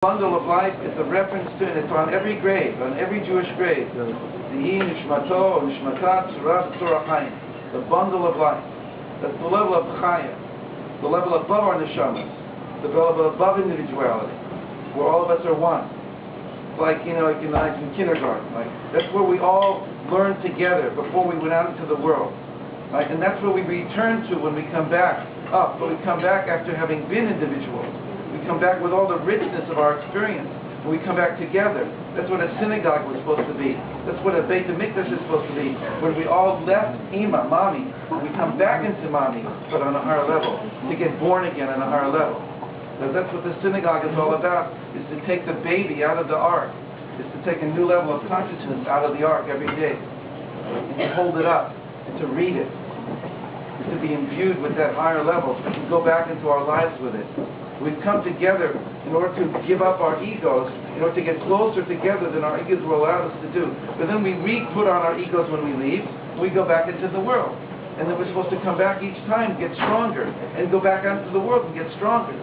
Bundle of life is a reference to, and it's on every grave, on every Jewish grave. The bundle of life. That's the level of chaya, the level above our neshamas, the level above individuality, where all of us are one. It's like, like in kindergarten. That's where we all learn together before we went out into the world. Right? And that's where we return to when we come back up. But we come back after having been individuals. We come back with all the richness of our experience. When we come back together, that's what a synagogue was supposed to be. That's what a Beit HaMikdash is supposed to be. When we all left Ima, Mommy, and we come back into Mommy, but on a higher level, to get born again on a higher level. Because that's what the synagogue is all about, is to take the baby out of the ark, is to take a new level of consciousness out of the ark every day, and to hold it up, and to read it, and to be imbued with that higher level, and go back into our lives with it. We've come together in order to give up our egos, in order to get closer together than our egos will allow us to do. But then we re-put on our egos when we leave, and we go back into the world. And then we're supposed to come back each time, get stronger, and go back out into the world and get stronger.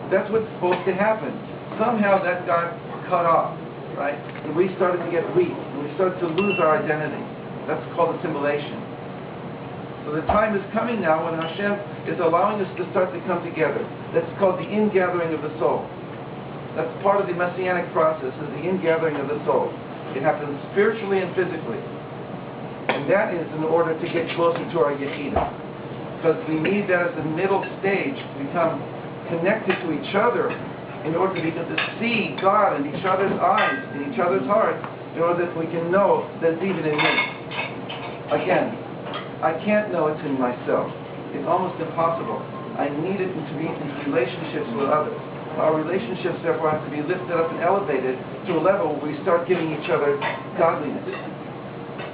That's what's supposed to happen. Somehow that got cut off, right? And we started to get weak, and we started to lose our identity. That's called assimilation. So the time is coming now when Hashem is allowing us to start to come together. That's called the ingathering of the soul. That's part of the messianic process, is the ingathering of the soul. It happens spiritually and physically. And that is in order to get closer to our Yechidah. Because we need that as the middle stage to become connected to each other in order to be able to see God in each other's eyes, in each other's hearts, in order that we can know that it's even in me. Again, I can't know it's in myself. It's almost impossible. I need it to be in relationships with others. Our relationships, therefore, have to be lifted up and elevated to a level where we start giving each other godliness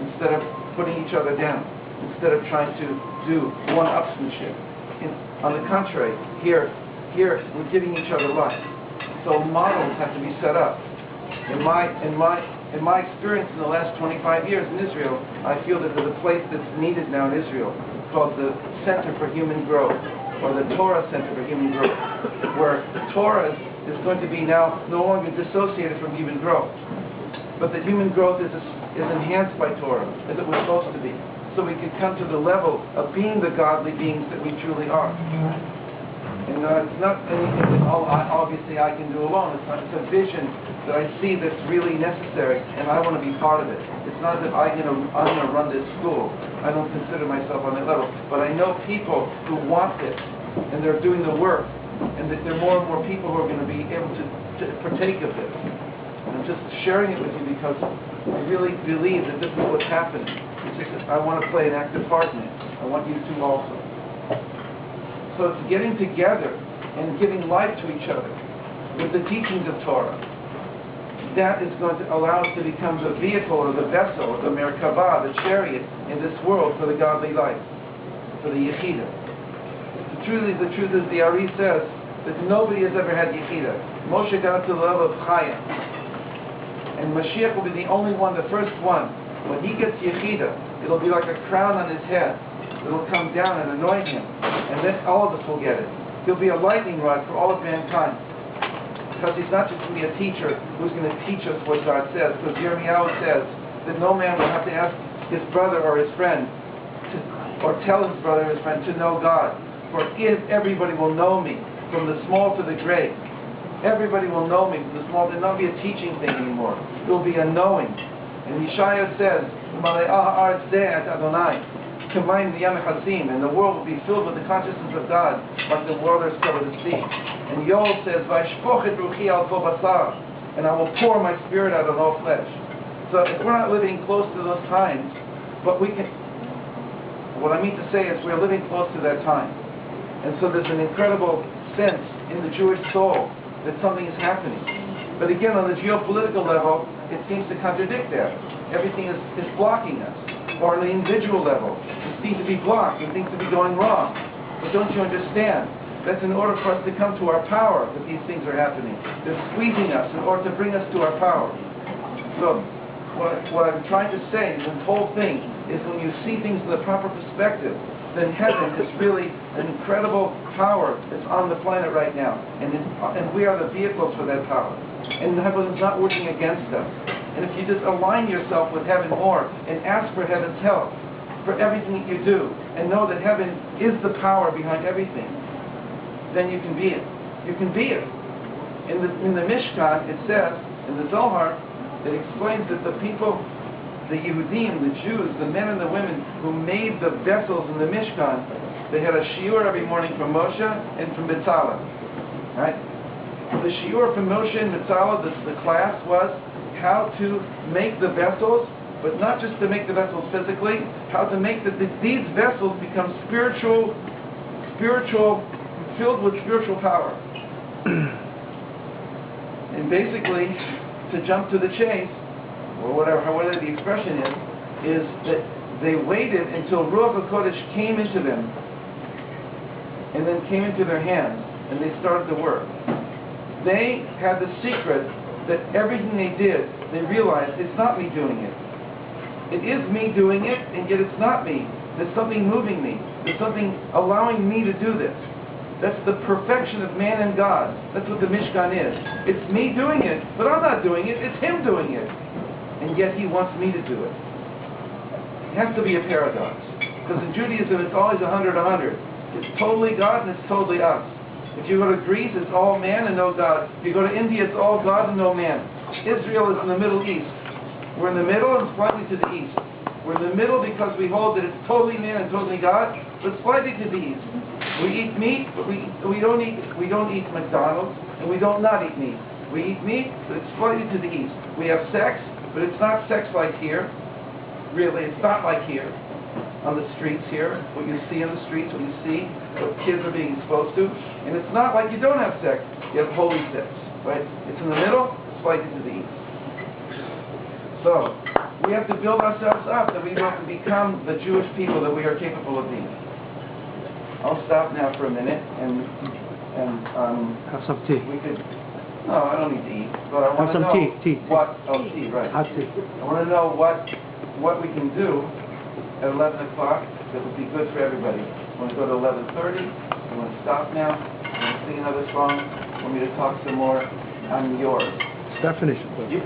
instead of putting each other down, instead of trying to do one-upsmanship. On the contrary, here we're giving each other life. So models have to be set up. In my experience in the last 25 years in Israel, I feel that there's a place that's needed now in Israel called the Center for Human Growth, or the Torah Center for Human Growth, where Torah is going to be now no longer dissociated from human growth, but that human growth is enhanced by Torah, as it was supposed to be, so we can come to the level of being the godly beings that we truly are. And it's not anything that obviously I can do alone. It's a vision that I see that's really necessary, and I want to be part of it. It's not that I'm going to run this school. I don't consider myself on that level. But I know people who want this, and they're doing the work, and that there are more and more people who are going to be able to partake of this. And I'm just sharing it with you because I really believe that this is what's happening. It's just that I want to play an active part in it. I want you to also. So it's getting together and giving life to each other with the teachings of Torah. That is going to allow us to become the vehicle or the vessel, the Merkabah, the chariot in this world for the godly life, for the Yechidah. The truth is, the Ari says that nobody has ever had Yechidah. Moshe got to the level of Chaya. And Mashiach will be the only one, the first one. When he gets Yechidah, it'll be like a crown on his head. It'll come down and anoint him. And then all of us will get it. He'll be a lightning rod for all of mankind. Because he's not just going to be a teacher who's going to teach us what God says. Because Yirmiyahu says that no man will have to ask his brother or his friend, or tell his brother or his friend to know God. For if everybody will know me, from the small to the great, everybody will know me from the small. There'll not be a teaching thing anymore. It will be a knowing. And Yeshaya says, Adonai, combine the Yam Hasim, and the world will be filled with the consciousness of God, like the waters cover the sea. And Yoel says, Vayishpoch ruchi al kol basar, and I will pour my spirit out on all flesh. So if we're not living close to those times, but we can. What I mean to say is we're living close to that time, and so there's an incredible sense in the Jewish soul that something is happening. But again, on the geopolitical level, it seems to contradict that. Everything is blocking us. Or on the individual level, it seems to be blocked and things to be going wrong. But don't you understand? That's in order for us to come to our power that these things are happening. They're squeezing us in order to bring us to our power. So, what I'm trying to say in this whole thing is when you see things in the proper perspective, then heaven is really an incredible power that's on the planet right now. And we are the vehicles for that power. And heaven is not working against us. And if you just align yourself with heaven more and ask for heaven's help for everything that you do, and know that heaven is the power behind everything, then you can be it. You can be it. In the Mishkan, it says, in the Zohar, it explains that the people, the Yehudim, the Jews, the men and the women who made the vessels in the Mishkan, they had a shiur every morning from Moshe and from B'Tzalel. Right? The shiur from Moshe and B'Tzalel, the class was how to make the vessels, but not just to make the vessels physically, how to make these vessels become spiritual, filled with spiritual power. And basically, to jump to the chase, or whatever the expression is that they waited until Ruach HaKodesh came into them, and then came into their hands, and they started to work. They had the secret that everything they did, they realized it's not me doing it. It is me doing it, and yet it's not me. There's something moving me. There's something allowing me to do this. That's the perfection of man and God. That's what the Mishkan is. It's me doing it, but I'm not doing it. It's Him doing it. And yet He wants me to do it. It has to be a paradox. Because in Judaism, it's always 100-100. It's totally God and it's totally us. If you go to Greece, it's all man and no God. If you go to India, it's all God and no man. Israel is in the Middle East. We're in the middle and slightly to the east. We're in the middle because we hold that it's totally man and totally God, but slightly to the east. We eat meat, but we don't eat McDonald's, and we don't not eat meat. We eat meat, but it's slightly to the east. We have sex, but it's not sex like here. Really, it's not like here. On the streets here, what you see on the streets, what you see, what kids are being exposed to. And it's not like you don't have sex. You have holy sex, right? It's in the middle, slightly to the east. So, we have to build ourselves up that we want to become the Jewish people that we are capable of being. I'll stop now for a minute and have some tea. We could. No, I don't need to eat, but I want to know tea. what. Oh, tea, right. Hot tea. I want to know what we can do at 11 o'clock that would be good for everybody. Want to go to 11:30? You want to stop now? You want to sing another song? Want me to talk some more? I'm yours. Start finishing. You